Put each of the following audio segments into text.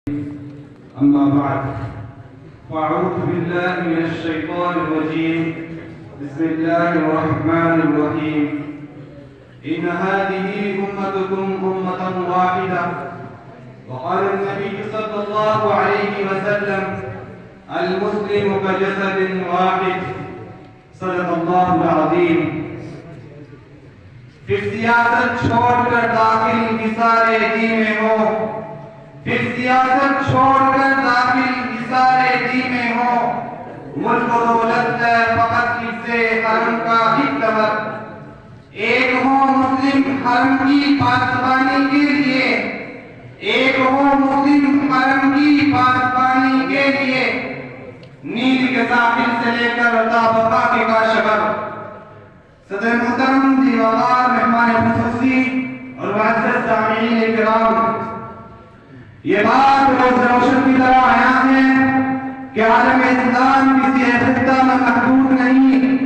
أما بعد فأعوذ بالله من الشيطان الرجيم. بسم الله الرحمن الرحيم. إن هذه أمتكم أمة واحدة، وقال النبي صلى الله عليه وسلم: المسلم كجسد واحد. صدق الله العظيم. پھر سیاست چھوڑ کر داخل حصار دین میں ہو، پھر سیاست چھوڑ کر داخل حصار دین میں ہو، ملک و دولت ہے فقط حفظ حرم کا ایک لفظ، ایک ہو مسلم حرم کی پاسبانی کے لیے، ایک ہو مسلم حرم کی پاسبانی کے لیے، نیل کے ساحل سے لے کر تا بقا کے کاشغر. صدر محترم دیوار مہمان خصوصی اور معزز سامعین کرام، یہ بات روز روشن کی طرح عیاں ہے کہ عالم اسلام کسی ایک خطہ میں محدود نہیں،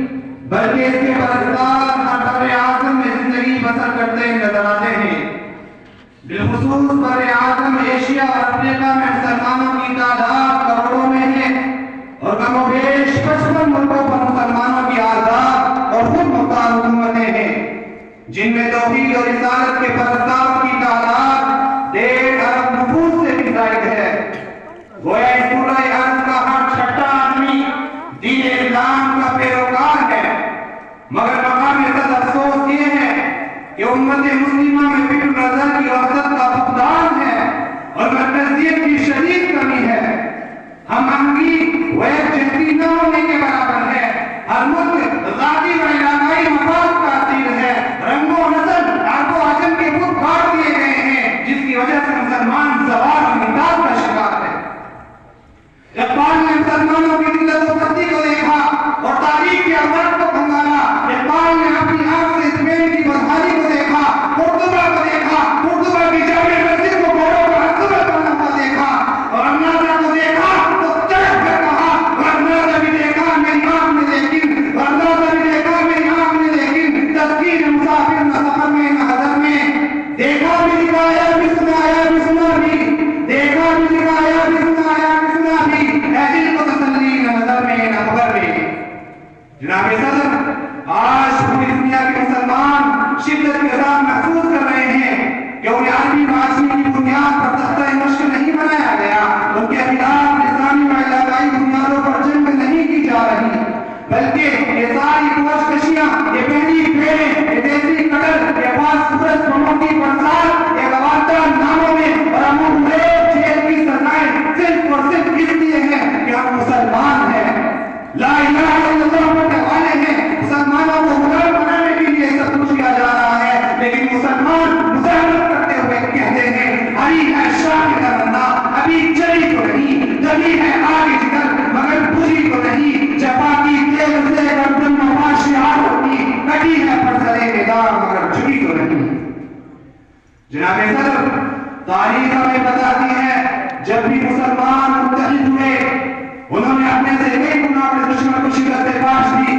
بلکہ اس کے برکتار ہر بر اعظم میں زندگی بسر کرتے نظر آتے ہیں. بالخصوص بر اعظم ایشیا اور افریقہ میں مسلمانوں کی تعداد کروڑوں میں ہے، اور کم و بیش 55 ملکوں پر مسلمانوں کی آزاد اور خود مختار حکومتیں ہیں، جن میں توحید اور رسالت کے پرستاروں کی تعداد 1.5 ارب نفوس سے بھی زائد ہے. گویا اس پورے ارض کا ہر چھٹا آدمی دین اسلام کا پیروکار ہے. مگر مقام عزت افسوس یہ ہے کہ امت مسلمہ میں فکر نظر کی وحدت کا فقدان ہے اور مرکزیت کی شدید کمی ہے. ہم آہنگی و یکجہتی نہ ہونے کے برابر ہے. ہر ملک ذاتی و علاقائی مفاد کا اسیر ہے. رنگ و نسل عرب و عجم کے خود کاٹ دیے گئے ہیں، جس کی وجہ سے مسلمان زوال و نکال کا شکار ہے. اقبال نے مسلمانوں کی ذلت و پستی کو دیکھا اور تاریخ کے امراض کو کھنگالا. اقبال نے اپنی آنکھ سے اسپین کی بدحالی کو دیکھا، قرطبہ کو دیکھا، قرطبہ کی جامع مسجد کو گھوڑوں پر اکبر بنا ہوا دیکھا، اور اندازہ کو دیکھا تو تڑپ کر کہا، اندازہ بھی دیکھا میری آنکھ نے لیکن، اندازہ بھی دیکھا میری آنکھ نے لیکن، تذکیر مسافر نہ سفر میں نہ حضر میں، دیکھا بھی دکھایا بھی سنایا بھی سنا بھی، دیکھا بھی دکھایا بھی سنایا بھی سنا بھی، اے دل کو تسلی نہ نظر میں نہ خبر میں. جناب صدر، آج پوری دنیا کے مسلمان شدت کے ساتھ محسوس کر رہے ہیں کہ انہیں عربی معاشرے کی بنیاد پر تختہ مشق نہیں بنایا گیا، ان کے خلاف اسلامی و علاقائی بنیادوں پر جنگ نہیں کی جا رہی، بلکہ یہ ساری کوششیاں، یہ پہلی پھیریں، یہ دیسی قدر، یہ فاسفورس پروموٹی پرسار، یہ گوارتا ناموں میں اور امور ریب جیل کی سزائیں صرف اور صرف اس لیے ہیں کہ ہم مسلمان ہیں، لا الہ الا اللہ پڑھنے والے ہیں. مسلمانوں کو غلام بنانے کے لیے سب کچھ کیا جا رہا ہے، لیکن مسلمان مزاحمت کرتے ہوئے کہتے ہیں ہری ہے شاہ کی تمنا، ابھی چلی تو نہیں، جلی ہے آگے جگر مگر بجھی تو نہیں، جفا کی تیل سے گردن نما شعار ہوتی، کٹی ہے پر سرے نظام مگر جھکی تو نہیں. جناب صدر، تاریخ ہمیں بتاتی ہے جب بھی مسلمان متحد ہوئے انہوں نے اپنے سے ایک گنا اپنے دشمن کو شکست پاش دی.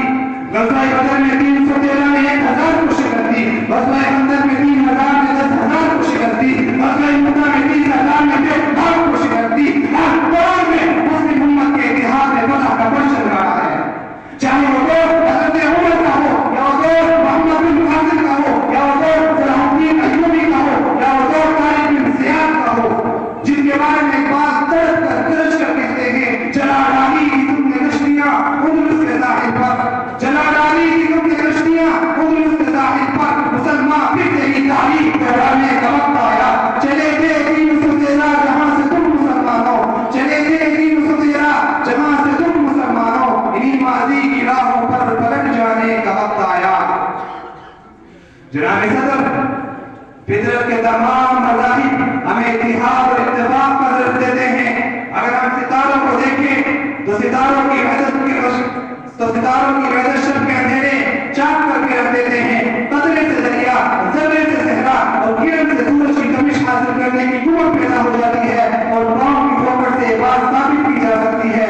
غزوہ بدر میں 313 میں 1000 کو شکست دی، غزوہ خندق میں 3000 میں 10,000 کو شکست دی، غزوہ مؤتہ میں 30,000 میں 1,50,000 کو شکست دی. ہر دور میں مسلم امت کے اتحاد میں فتح کا پرچم گاڑا ہے، چاہے وہ دور حضرت عمر کا ہو یا وہ دور محمد بن قاسم کا ہو یا وہ دور صلاح الدین ایوبی کا ہو یا وہ دور طارق بن زیاد کا ہو، جن کے بارے میں اقبال تڑپ کر گرج کر کہتے ہیں جلا ڈالی کی تم نے کشتیاں اندلس کے ساحل پر، جلا ڈالی کی تم نے کشتیاں اندلس کے ساحل پر، مسلمان پھر تیری تاریخ دوہرانے کا وقت آیا. چلے تھے دین سے تیرا جہاں سے تم مسلمان ہو، چلے تھے دین سے تیرا جہاں سے تم مسلمان ہو، انہی ماضی کی راہوں پر پلٹ جانے کا وقت آیا. جناب صدر، فطرت کے تمام مذاہب ہمیں اتحاد اور اتفاق کا درس دیتے ہیں. اگر ہم ستاروں کو دیکھیں تو ستاروں کی وحدت شب کے اندھیرے چاک کر کے رکھ دیتے ہیں. قطرے سے دریا، ذرے سے صحرا اور کرن سے سورج کی کمش حاصل کرنے کی قوت پیدا ہو جاتی ہے اور پاؤں کی ٹھوکر سے بات ثابت کی جا سکتی ہے.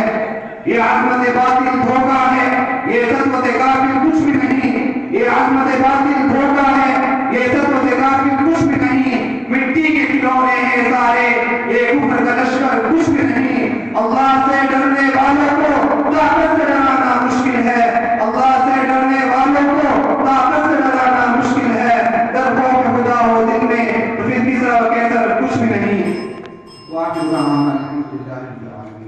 یہ عظمت باطل دھوکہ ہے، یہ عظمت کافر کچھ بھی نہیں. یہ عظمت باطل دھوکہ ہے، یہ عظمت کافر کچھ بھی نہیں. مٹی کے کھلونے ہیں سارے، یہ کفر کا لشکر نہیں. وآخر دعوانا الحمدللہ رب العالمین.